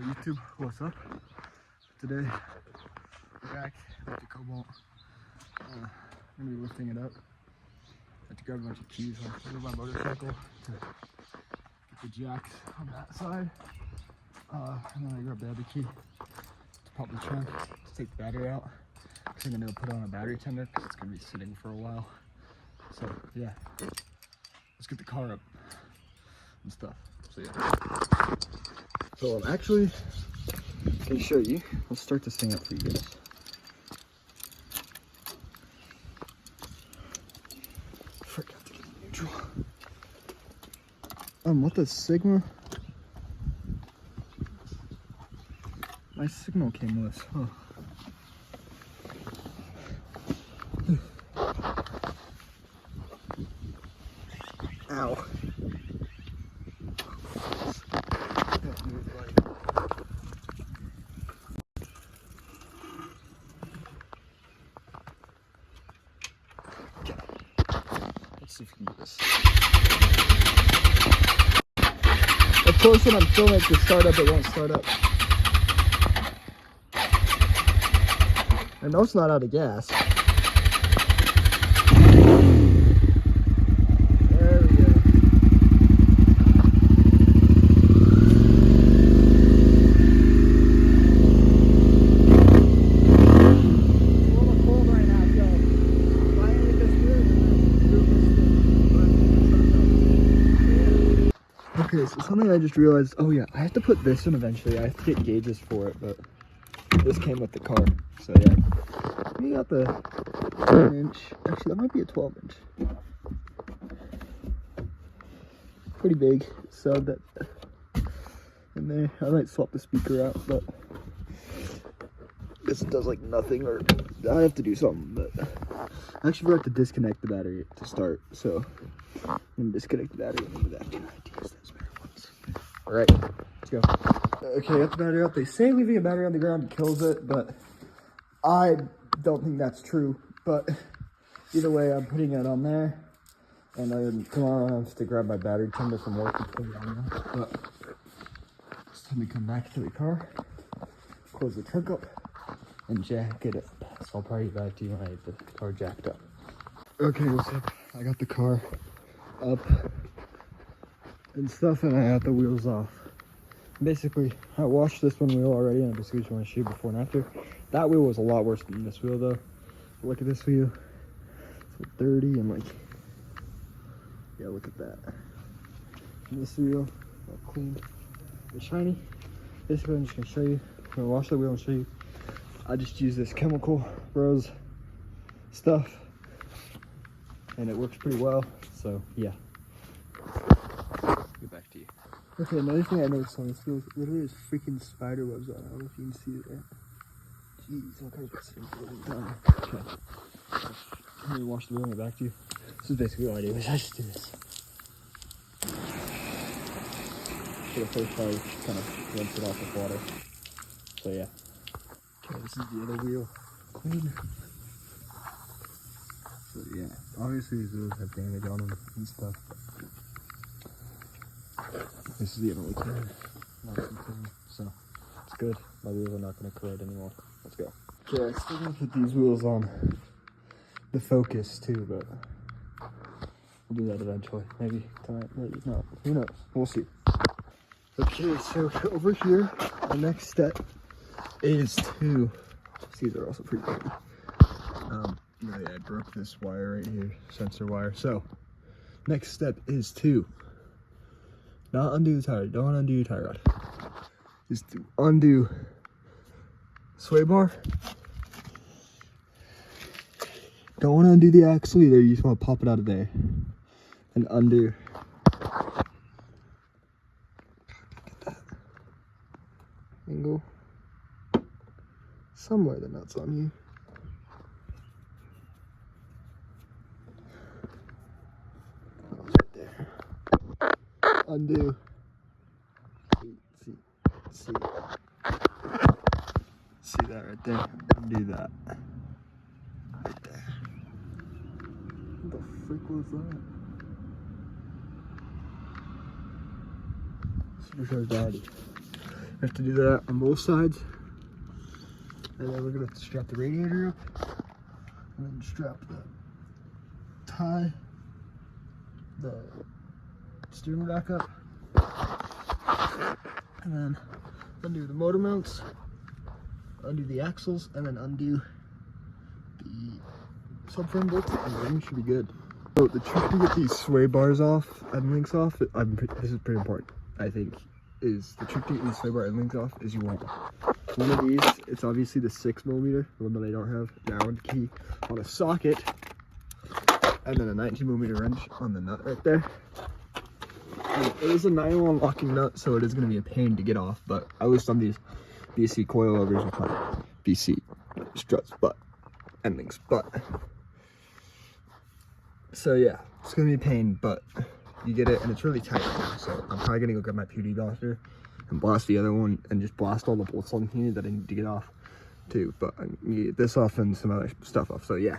YouTube, what's up? Today, we're back with the cobalt. I'm gonna be lifting it up. I have to grab a bunch of keys on my motorcycle to get the jacks on that side. And then I grab the other key to pop the trunk to take the battery out. So I'm gonna put on a battery tender because it's gonna be sitting for a while. So yeah, let's get the car up and stuff. So yeah. So I'm actually gonna show you. Let's start this thing up for you guys. Forgot to get neutral. What the Sigma? My signal came loose. Oh. Ow. Let's see if we can do this. Of course, when I'm filming it to start up, it won't start up. I know it's not out of gas. There we go. It's a little cold right now, so if I ain't this good, okay, so something I just realized, oh yeah, I have to put this in eventually. I have to get gauges for it, but this came with the car, so yeah. We got the 10-inch, actually that might be a 12-inch. Pretty big, so that in there. I might swap the speaker out, but this does like nothing, or I have to do something, but I actually forgot to disconnect the battery to start, so I'm gonna disconnect the battery and move that to use those spare ones. Alright, let's go. Okay, got the battery out. They say leaving a battery on the ground kills it, but I don't think that's true. But either way, I'm putting it on there, and then tomorrow I have to grab my battery tender from work and put it on there. But it's time to come back to the car, close the trunk up, and jack it up. So I'll probably get back to you when I get the car jacked up. Okay, what's up? I got the car up and stuff, and I got the wheels off. Basically, I washed this one wheel already, and I just want to show you before and after. That wheel was a lot worse than this wheel, though. Look at this wheel. It's dirty and like, yeah, look at that. And this wheel, all clean and shiny. Basically, I'm just gonna show you. I'm gonna wash the wheel and show you. I just use this chemical rose stuff, and it works pretty well. So yeah. Get back to you. Okay, another thing I noticed on this wheel, literally there's freaking spider webs on it. I don't know if you can see it. Jeez, look how it's sitting for a long time. Okay. Let me wash the wheel and get back to you. This is basically all I do, is I just do this. For the first part, kind of rinse it off with water. So yeah. Okay, this is the other wheel. Clean. So yeah, obviously these wheels have damage on them and stuff. This is the other one clean. Nice and clean. So it's good. My wheels are not going to corrode anymore. Let's go. Okay, I still gonna put these wheels on the Focus too, but we'll do that eventually. Maybe tonight, maybe not. Who knows? We'll see. Okay, so over here, the next step is to, these are also pretty pretty. Yeah, I broke this wire right here, sensor wire. So next step is to not undo the tire. Don't undo your tire rod. Just to undo sway bar. Don't want to undo the axle either. You just want to pop it out of there and undo. Get that angle. Somewhere the nuts on you. Oh, it's right there. Undo. See that right there? Undo that. Right there. What the frick was that? Supercharged Audi. have to do that on both sides. And then we're gonna have to strap the radiator up. And then strap the steering rack up. And then undo the motor mounts, undo the axles, and then undo the subframe bolts, and everything should be good. So the trick to get these sway bars off and links off, this is pretty important, I think, is the trick to get these sway bar and links off is you want one of these. It's obviously the 6mm, the one that I don't have, Allen key on a socket, and then a 19mm wrench on the nut right there. And it is a nylon locking nut, so it is going to be a pain to get off, but I always done these BC coilovers with my BC struts, and links, so yeah, it's gonna be a pain, but you get it, and it's really tight right now. So I'm probably gonna go get my PUD blaster and blast the other one, and just blast all the bolts on here that I need to get off too. But I need to get this off and some other stuff off. So yeah,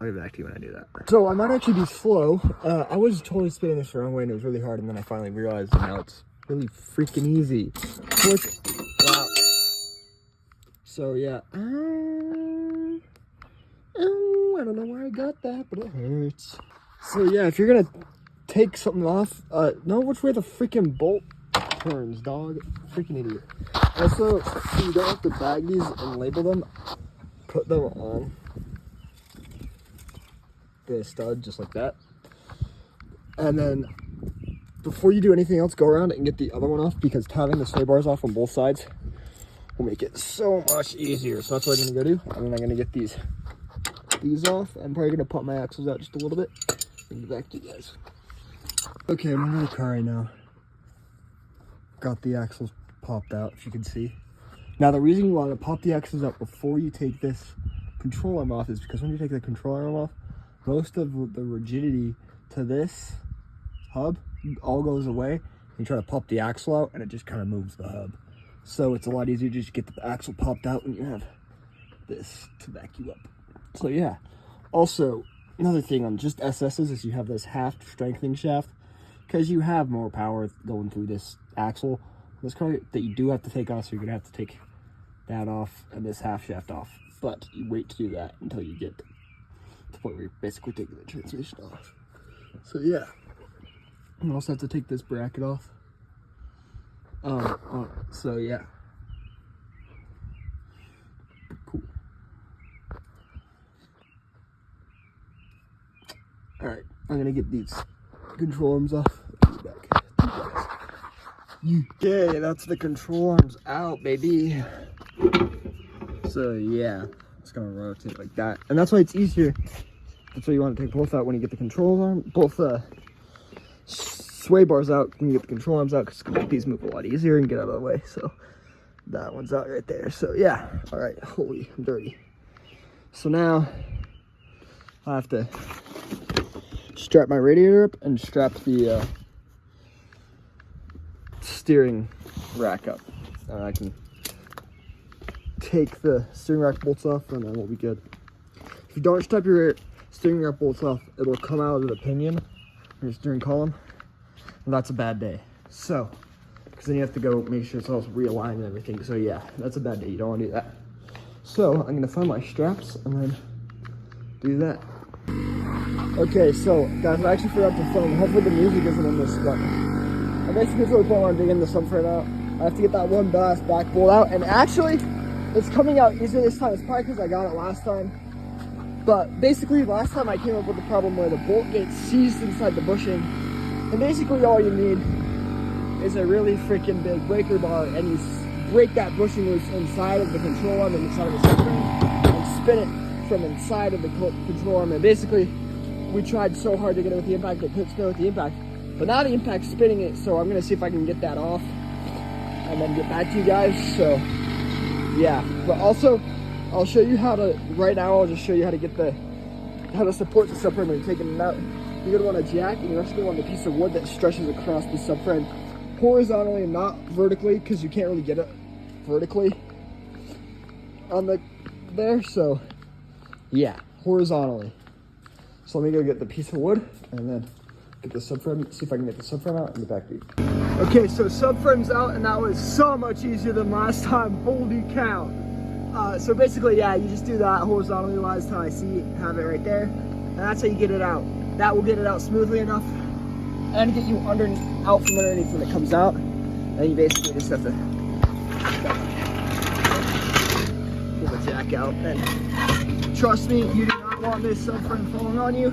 I'll get back to you when I do that. So I might actually be slow. I was totally spinning this the wrong way, and it was really hard, and then I finally realized, and now it's really freaking easy. Click. Wow. So yeah. I don't know where I got that, but it hurts. So yeah, if you're gonna take something off, know which way the freaking bolt turns, dog. Freaking idiot. Also, so you don't have to bag these and label them, put them on the stud just like that. And then before you do anything else, go around and get the other one off, because having the sway bars off on both sides will make it so much easier. So that's what I'm gonna go do. And then I'm gonna get these off. I'm probably gonna pop my axles out just a little bit and get back to you guys. Okay, I'm in the car right now. Got the axles popped out, if you can see. Now the reason you want to pop the axles out before you take this control arm off is because when you take the control arm off, most of the rigidity to this hub all goes away. You try to pop the axle out and it just kind of moves the hub. So it's a lot easier to just get the axle popped out when you have this to back you up. So yeah, also another thing on just SS's is you have this half strengthening shaft, because you have more power going through this axle, this car, that you do have to take off. So you're gonna have to take that off and this half shaft off, but you wait to do that until you get to the point where you're basically taking the transmission off. So yeah, you also have to take this bracket off. So yeah, cool. All right, I'm gonna get these control arms off. Okay, that's the control arms out, baby. So yeah, it's gonna rotate like that, and that's why it's easier. That's why you want to take both out when you get the control arm, both sway bars out when you get the control arms out, because it's gonna make these move a lot easier and get out of the way. So that one's out right there. So yeah, all right. Holy, I'm dirty. So now I have to strap my radiator up and strap the steering rack up. I can take the steering rack bolts off, and then we'll be good. If you don't strap your steering rack bolts off, it'll come out of the pinion, your steering column, and that's a bad day. So, because then you have to go make sure it's all realigned and everything. So yeah, that's a bad day. You don't want to do that. So I'm gonna find my straps and then do that. Okay, so guys, I actually forgot to film. Hopefully the music isn't in this, but I basically really want to dig in the subframe out. I have to get that one back bolt out, and actually, it's coming out easier this time. It's probably because I got it last time. But basically, last time I came up with the problem where the bolt gets seized inside the bushing, and basically all you need is a really freaking big breaker bar, and you break that bushing loose inside of the control arm and inside of the subframe, and spin it from inside of the control arm. And basically, we tried so hard to get it with the impact, it couldn't spin with the impact. But now the impact's spinning it, so I'm gonna see if I can get that off and then get back to you guys. So yeah, but also I'll show you how to, right now I'll just show you how to support the subframe when you're taking it out. You're gonna want a jack, and you're also gonna want a piece of wood that stretches across the subframe horizontally and not vertically, because you can't really get it vertically on there. So yeah, horizontally. So let me go get the piece of wood and then get the subframe, see if I can get the subframe out and get back to you. Okay, so subframe's out, and that was so much easier than last time. Holy cow. So basically, yeah, you just do that horizontally wise till I have it right there. And that's how you get it out. That will get it out smoothly enough and get you out from underneath when it comes out. And you basically just have to pull the jack out. And trust me, you do not want this subframe falling on you.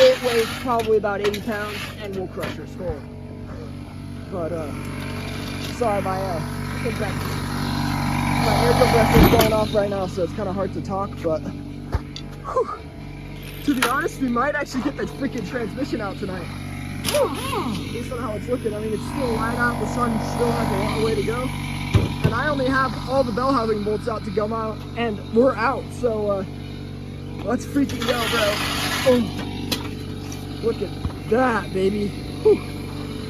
It weighs probably about 80 pounds and will crush your skull. But sorry, my air compressor is going off right now, so it's kind of hard to talk. But whew, to be honest, we might actually get the freaking transmission out tonight. Based on how it's looking, I mean, it's still light out. The sun still has a long way to go, and I only have all the bell housing bolts out to come out, and we're out. So let's freaking go, bro. Oh, look at that, baby. Whew.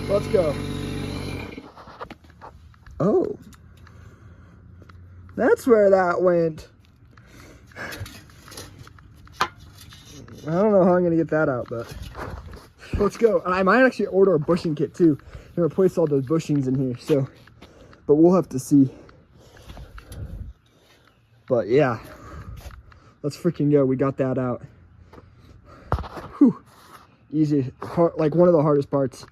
Let's go. Oh, that's where that went. I don't know how I'm gonna get that out, but let's go. I might actually order a bushing kit too and replace all those bushings in here. So, but we'll have to see. But yeah, let's freaking go. We got that out. Whew. Easy, hard, like one of the hardest parts.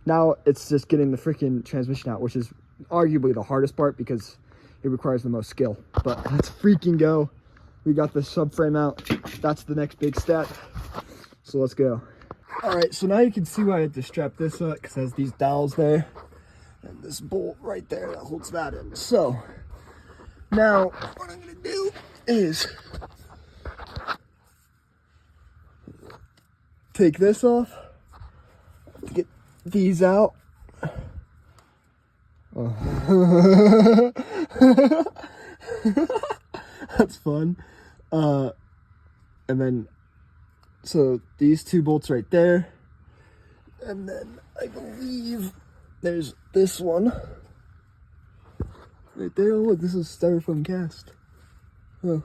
Now it's just getting the freaking transmission out, which is arguably the hardest part because it requires the most skill. But let's freaking go. We got the subframe out. That's the next big step. So let's go. All right, so now you can see why I had to strap this up, because it has these dowels there and this bolt right there that holds that in. So now what I'm gonna do is take this off, get these out. Oh. That's fun. And then, so these two bolts right there. And then I believe there's this one right there. Oh, look, this is styrofoam cast. Oh,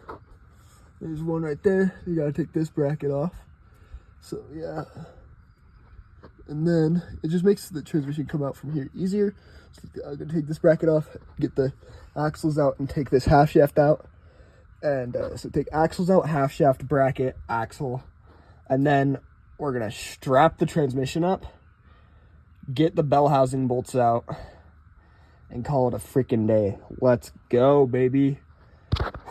there's one right there. You gotta take this bracket off. So yeah. And then it just makes the transmission come out from here easier. So I'm gonna take this bracket off, get the axles out, and take this half shaft out. And so take axles out, half shaft, bracket, axle, and then we're gonna strap the transmission up, get the bell housing bolts out, and call it a freaking day. Let's go, baby.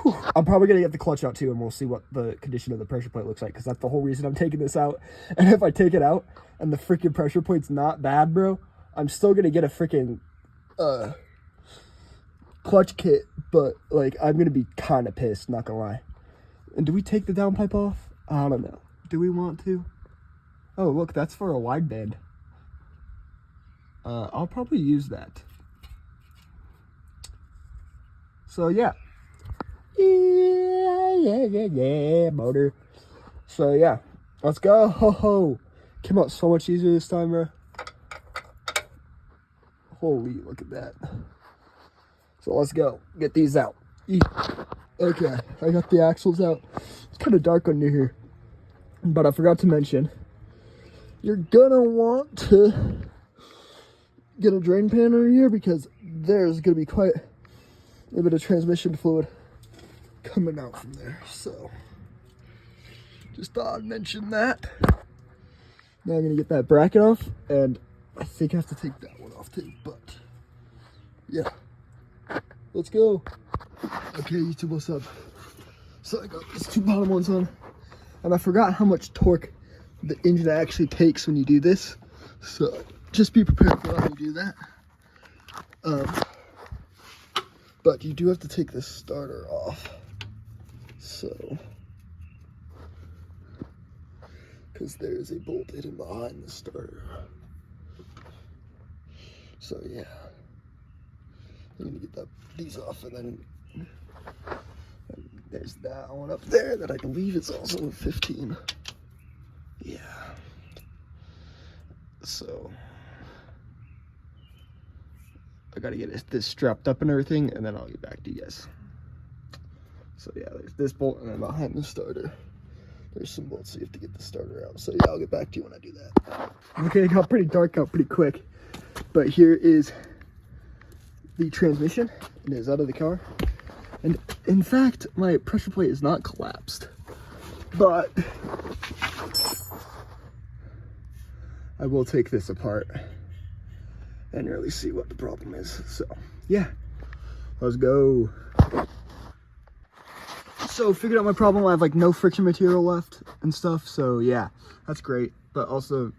Whew. I'm probably gonna get the clutch out too, and we'll see what the condition of the pressure plate looks like, because that's the whole reason I'm taking this out. And if I take it out and the freaking pressure plate's not bad, bro, I'm still gonna get a freaking clutch kit, but like I'm gonna be kind of pissed, not gonna lie. And do we take the downpipe off? I don't know. Do we want to? Oh, look, that's for a wideband. I'll probably use that. So yeah. Yeah, motor. So yeah, let's go. Ho ho. Came out so much easier this time, bro. Holy, look at that. So let's go. Get these out. Okay, I got the axles out. It's kind of dark under here, but I forgot to mention, you're gonna want to get a drain pan under here, because there's gonna be quite a bit of transmission fluid coming out from there. So just thought I'd mention that. Now I'm gonna get that bracket off, and I think I have to take that one off too, but yeah, let's go. Okay, YouTube, what's up? So I got these two bottom ones on, and I forgot how much torque the engine actually takes when you do this, so just be prepared for how you do that. But you do have to take the starter off, so, because there is a bolt hidden behind the starter. So yeah, I'm gonna get these off, and then there's that one up there that I believe is also a 15. Yeah. So I gotta get this strapped up and everything, and then I'll get back to you guys. So yeah, there's this bolt, and then behind the starter there's some bolts, so you have to get the starter out. So yeah, I'll get back to you when I do that. Okay, it got pretty dark out pretty quick. But here is the transmission. It is out of the car. And in fact, my pressure plate is not collapsed. But I will take this apart and really see what the problem is. So yeah, let's go. So figured out my problem. I have like no friction material left and stuff. So yeah, that's great. But also,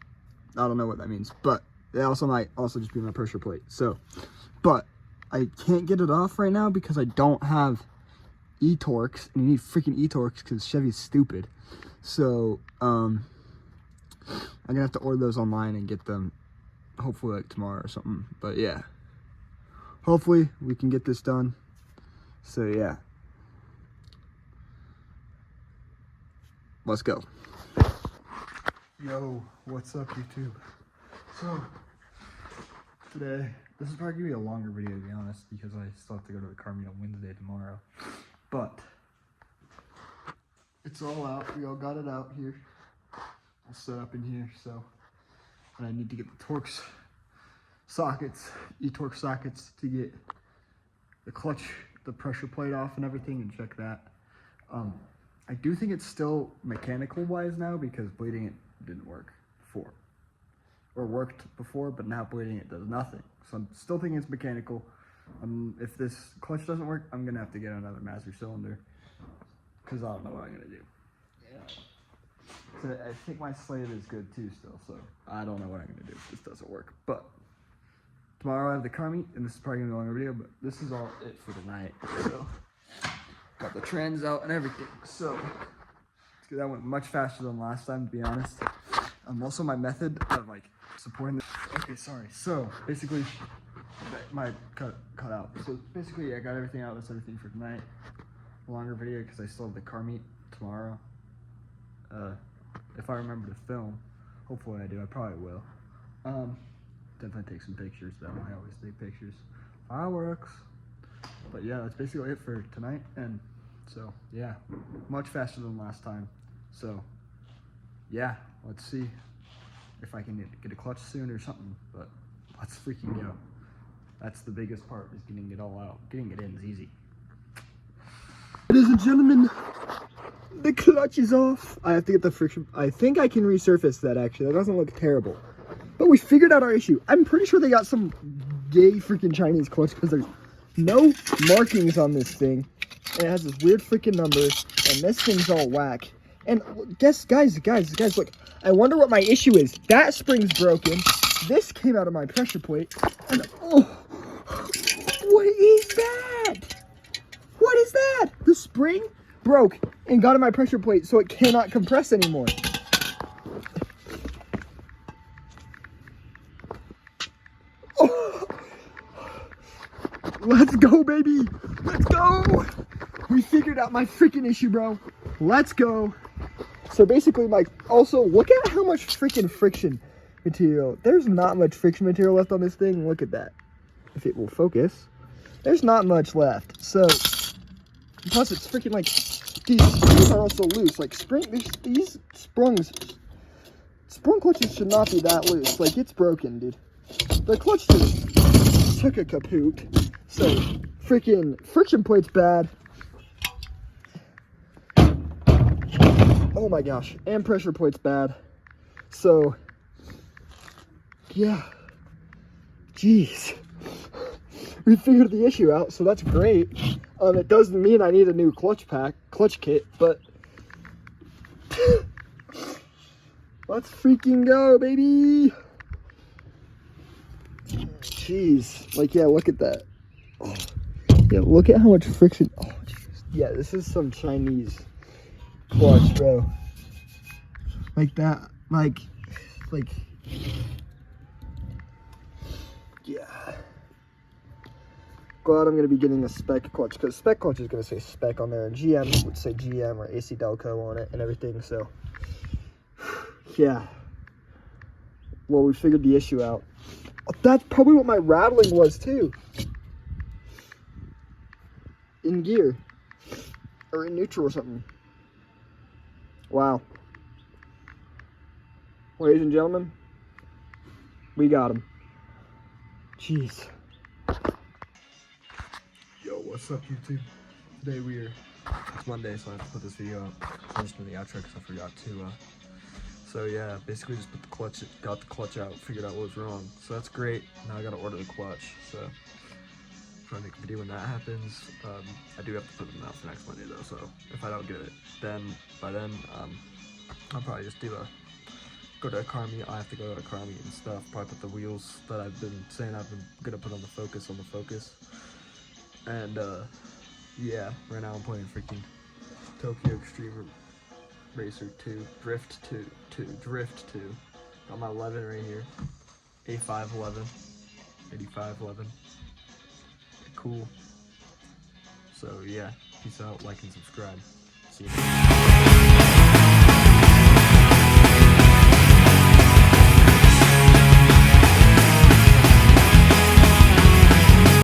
I don't know what that means. But it also might also just be my pressure plate. So, but I can't get it off right now because I don't have e-Torx. And you need freaking e-Torx because Chevy's stupid. So, I'm gonna have to order those online and get them hopefully like tomorrow or something. But yeah, hopefully we can get this done. So yeah, let's go. Yo, what's up YouTube? So today, this is probably gonna be a longer video to be honest, because I still have to go to the car meet on Wednesday tomorrow. But it's all out. We all got it out here. I'll set up in here. So, and I need to get the Torx sockets, e-Torx sockets, to get the clutch, the pressure plate off and everything, and check that. I do think it's still mechanical wise now, because bleeding it didn't work before, or worked before, but now bleeding it does nothing. So I'm still thinking it's mechanical. If this clutch doesn't work, I'm gonna have to get another master cylinder, because I don't know what I'm gonna do. Yeah. So I think my slate is good too still, so I don't know what I'm gonna do if this doesn't work. But tomorrow I have the car meet, and this is probably gonna be a longer video, but this is all it for tonight. So got the trends out and everything. So that went much faster than last time, to be honest. Also my method of like supporting the, okay, sorry. So basically my cut out. So basically I got everything out. That's everything for tonight. A longer video because I still have the car meet tomorrow. If I remember to film, hopefully I do. I probably will. Definitely take some pictures though. I always take pictures. Fireworks. But yeah, that's basically it for tonight. And so yeah, much faster than last time. So yeah, let's see if I can get a clutch soon or something. But let's freaking go. That's the biggest part, is getting it all out. Getting it in is easy. Ladies and gentlemen, the clutch is off. I have to get the friction. I think I can resurface that actually. That doesn't look terrible. But we figured out our issue. I'm pretty sure they got some gay freaking Chinese clutch, because there's no markings on this thing. And it has this weird freaking number. And this thing's all whack. And guys, look. I wonder what my issue is. That spring's broken. This came out of my pressure plate. And oh, what is that? What is that? The spring broke and got in my pressure plate, so it cannot compress anymore. Oh. Let's go, baby. Let's go. We figured out my freaking issue, bro. Let's go. So basically, also look at how much freaking friction material. There's not much friction material left on this thing. Look at that. If it will focus, there's not much left. So plus it's freaking like, these springs are also loose. Like these sprung clutches should not be that loose. Like, it's broken, dude. The clutch just took a kaput. So freaking friction plate's bad. Oh my gosh, and pressure plate's bad. So yeah, jeez, we figured the issue out, so that's great. It doesn't mean I need a new clutch kit, but let's freaking go, baby. Jeez, like, yeah, look at that. Oh, yeah, look at how much friction. Oh, geez. Yeah, this is some Chinese clutch, bro. Like that, like, yeah. Glad I'm gonna be getting a spec clutch, because spec clutch is gonna say spec on there, and GM would say GM or AC Delco on it and everything. So yeah, well, we figured the issue out. That's probably what my rattling was too, in gear or in neutral or something. Wow. Ladies and gentlemen, we got him. Jeez. Yo, what's up, YouTube? Today it's Monday, so I have to put this video up. I just did the outro because I forgot to. So yeah, basically just got the clutch out, figured out what was wrong. So that's great. Now I gotta order the clutch. So try to make a video when that happens. I do have to put them out for next Monday though. So if I don't get it, by then I'll probably just go to a car meet. I have to go to a car meet and stuff. Probably put the wheels that I've been saying I've been gonna put on the Focus. And yeah, right now I'm playing freaking Tokyo Extreme Racer 2, Drift 2. Got my 11 right here. A511. 8511. Cool. So yeah, peace out, like and subscribe. See you next time.